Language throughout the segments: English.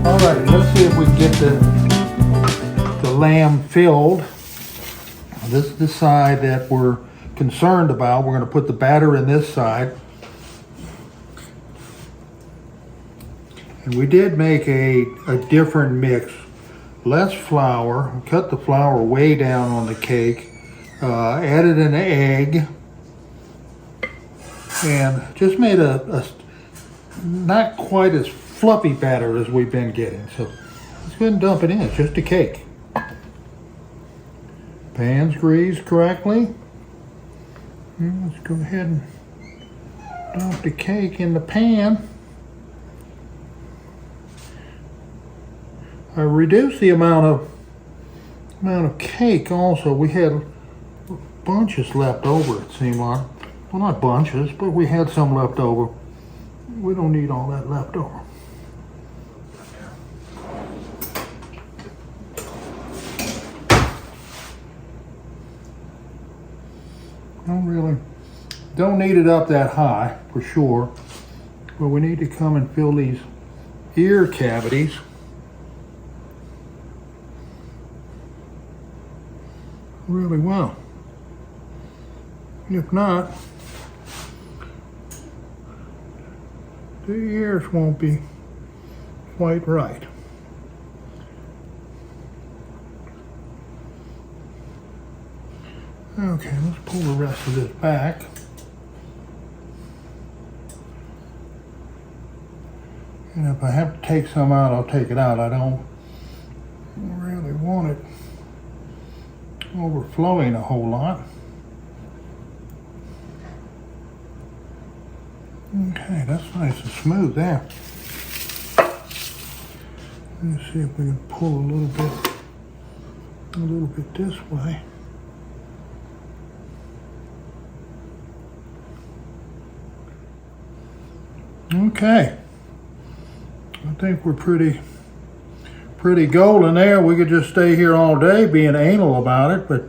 Alright, let's see if we can get the lamb filled. This is the side that we're concerned about. We're going to put the batter in this side. And we did make a different mix. Less flour, cut the flour way down on the cake, added an egg, and just made a not quite as fluffy batter as we've been getting. So let's go ahead and dump it in. It's just a cake. Pan's greased correctly. And let's go ahead and dump the cake in the pan. I reduced the amount of cake also. We had bunches left over, it seemed like. Well, not bunches, but we had some left over. We don't need all that left over. Don't need it up that high, for sure. But we need to come and fill these ear cavities. Really well. If not, the ears won't be quite right. Okay, let's pull the rest of this back. And if I have to take some out, I'll take it out. I don't really want it overflowing a whole lot. Okay, that's nice and smooth there. Let's see if we can pull a little bit this way. Okay, I think we're pretty golden there. We could just stay here all day being anal about it, but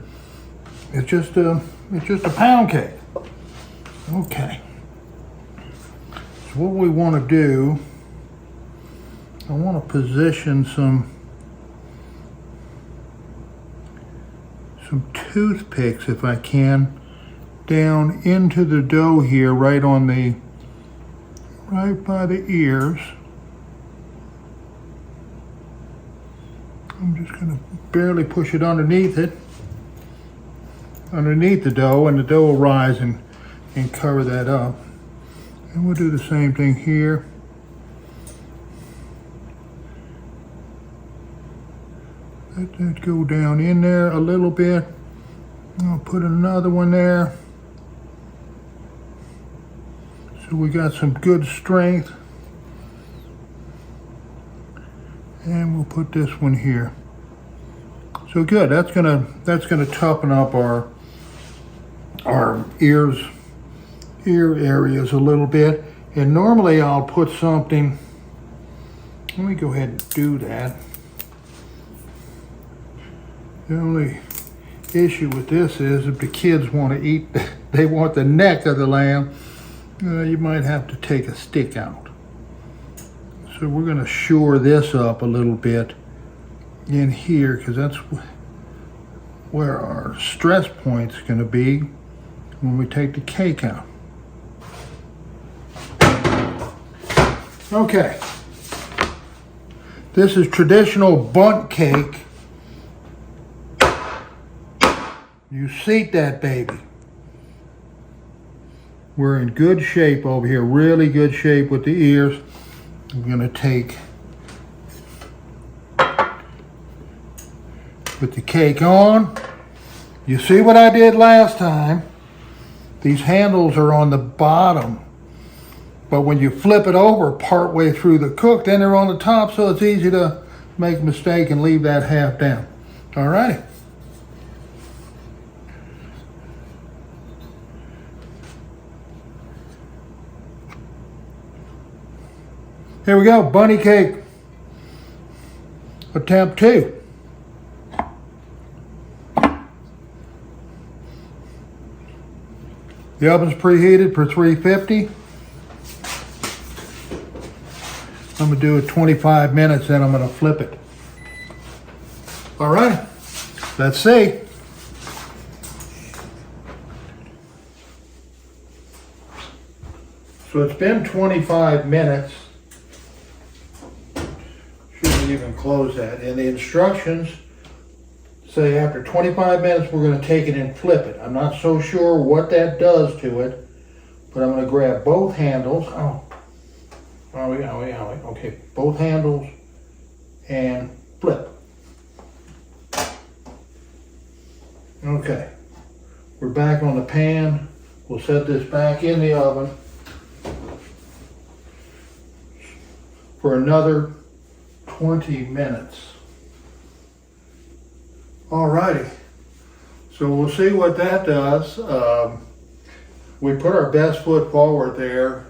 it's just a pound cake. Okay. So what we want to do, I want to position some toothpicks, if I can, down into the dough here, right by the ears. I'm just going to barely push it underneath the dough, and the dough will rise and cover that up. And we'll do the same thing here. Let that go down in there a little bit. I'll put another one there. So we got some good strength. And we'll put this one here. So good. That's gonna toughen up our ear areas a little bit. And normally I'll put something. Let me go ahead and do that. The only issue with this is if the kids want to eat, they want the neck of the lamb, you might have to take a stick out. So we're going to shore this up a little bit in here, because that's where our stress point's going to be when we take the cake out. Okay. This is traditional bundt cake. You seat that baby. We're in good shape over here, really good shape with the ears. I'm gonna take, put the cake on. You see what I did last time? These handles are on the bottom, but when you flip it over partway through the cook, then they're on the top, so it's easy to make a mistake and leave that half down. All right. Here we go, bunny cake. Attempt 2. The oven's preheated for 350. I'm gonna do it 25 minutes, then I'm gonna flip it. All right, let's see. So it's been 25 minutes. Shouldn't even close that. And the instructions say after 25 minutes, we're gonna take it and flip it. I'm not so sure what that does to it, but I'm gonna grab both handles. Okay, both handles and flip. Okay, we're back on the pan. We'll set this back in the oven for another 20 minutes. Alrighty, so we'll see what that does. We put our best foot forward there.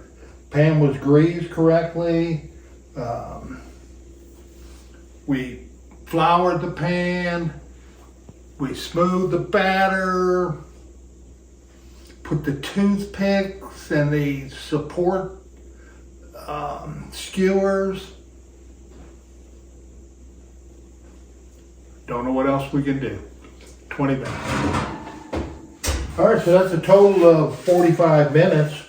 Pan was greased correctly. We floured the pan. We smoothed the batter. Put the toothpicks and the support skewers. Don't know what else we can do. 20 minutes. All right, so that's a total of 45 minutes.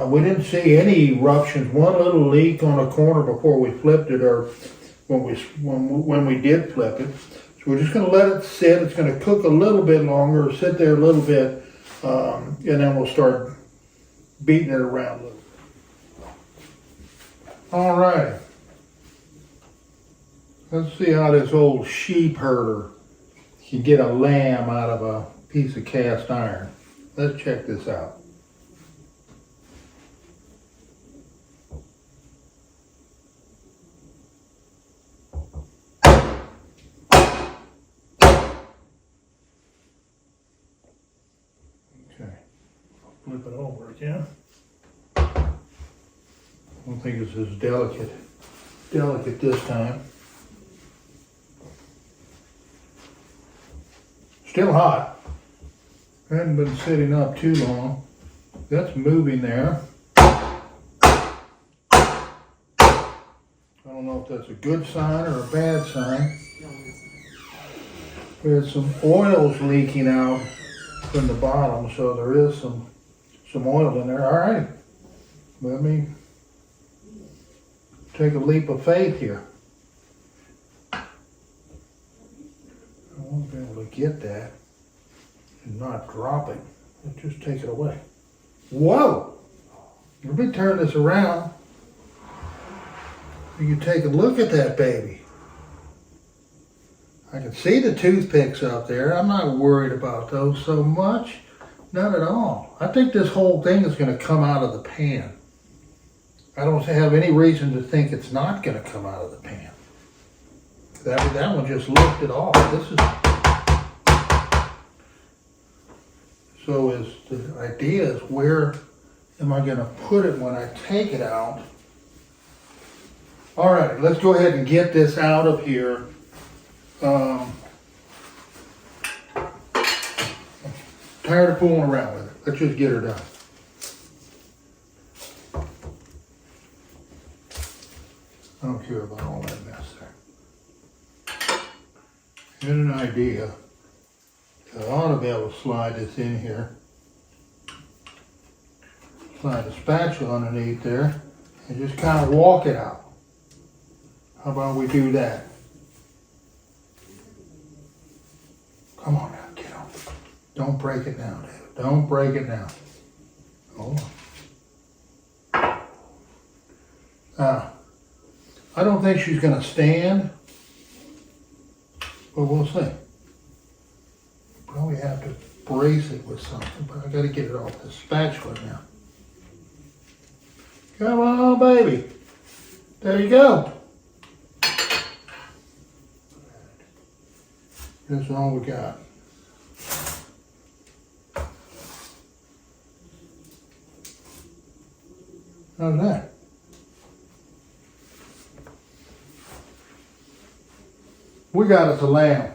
We didn't see any eruptions. One little leak on a corner before we flipped it, or when we did flip it. So we're just going to let it sit. It's going to cook a little bit longer, sit there a little bit, and then we'll start beating it around a little. All right. Let's see how this old sheep herder can get a lamb out of a piece of cast iron. Let's check this out. Okay, flip it over again. I don't think it's as delicate this time. Still hot. Hadn't been sitting up too long. That's moving there. I don't know if that's a good sign or a bad sign. There's some oils leaking out from the bottom, so there is some oil in there. All right, let me take a leap of faith here. I won't be able to get that and not drop it. I'll just take it away. Whoa! Let me turn this around. You can take a look at that baby. I can see the toothpicks out there. I'm not worried about those so much. Not at all. I think this whole thing is going to come out of the pan. I don't have any reason to think it's not going to come out of the pan. That one just lifted off. So the idea is, where am I going to put it when I take it out? All right, let's go ahead and get this out of here. Tired of fooling around with it. Let's just get her done. I don't care about all that mess there. Had an idea. I ought to be able to slide this in here. Slide the spatula underneath there and just kind of walk it out. How about we do that? Come on now, get on. Don't break it now, David. Don't break it now. Hold on. I don't think she's going to stand, but we'll see. Probably have to brace it with something, but I got to get it off the spatula now. Come on, baby. There you go. That's all we got. How's that? We got us a lamb.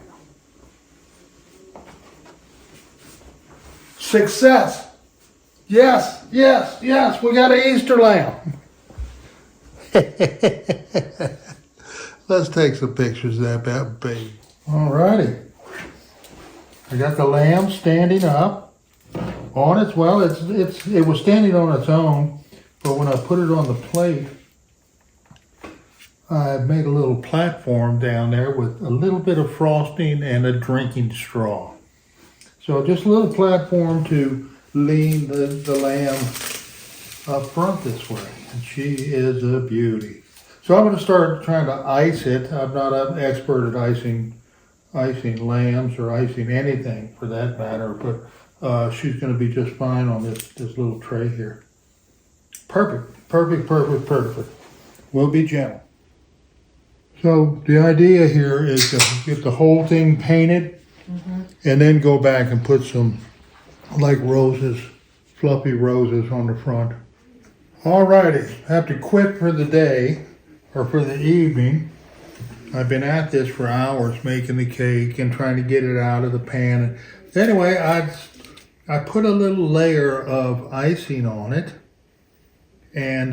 Success. Yes, yes, yes, we got an Easter lamb. Let's take some pictures of that baby. Alrighty. I got the lamb standing up on its, well, it was standing on its own, but when I put it on the plate, I made a little platform down there with a little bit of frosting and a drinking straw. So just a little platform to lean the lamb up front this way. And she is a beauty. So I'm going to start trying to ice it. I'm not an expert at icing lambs or icing anything for that matter, but she's going to be just fine on this little tray here. Perfect, perfect, perfect, perfect. We'll be gentle. So the idea here is to get the whole thing painted and then go back and put some like roses, fluffy roses on the front. Alrighty, I have to quit for the day or for the evening. I've been at this for hours making the cake and trying to get it out of the pan. Anyway, I put a little layer of icing on it, and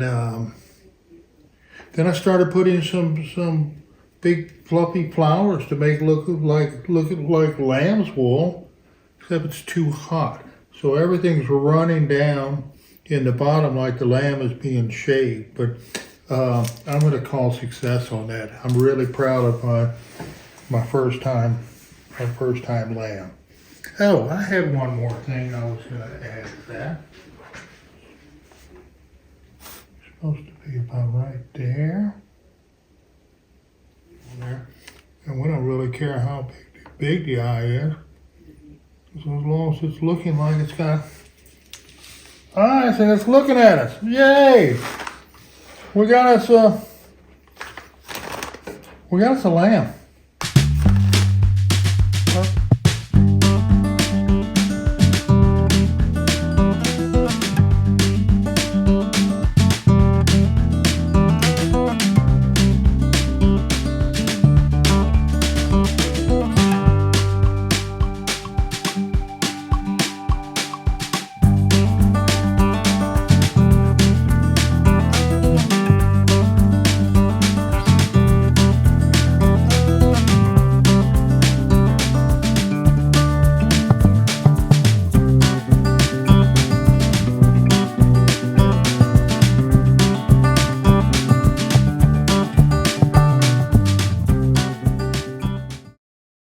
then I started putting some big fluffy flowers to make it look like lamb's wool, except it's too hot. So everything's running down in the bottom like the lamb is being shaved. But I'm going to call success on that. I'm really proud of my first time lamb. Oh, I had one more thing I was going to add to that. It's supposed to be about right there. There. And we don't really care how big the eye is. So as long as it's looking like it's got eyes and it's looking at us. Yay! We got us a lamb.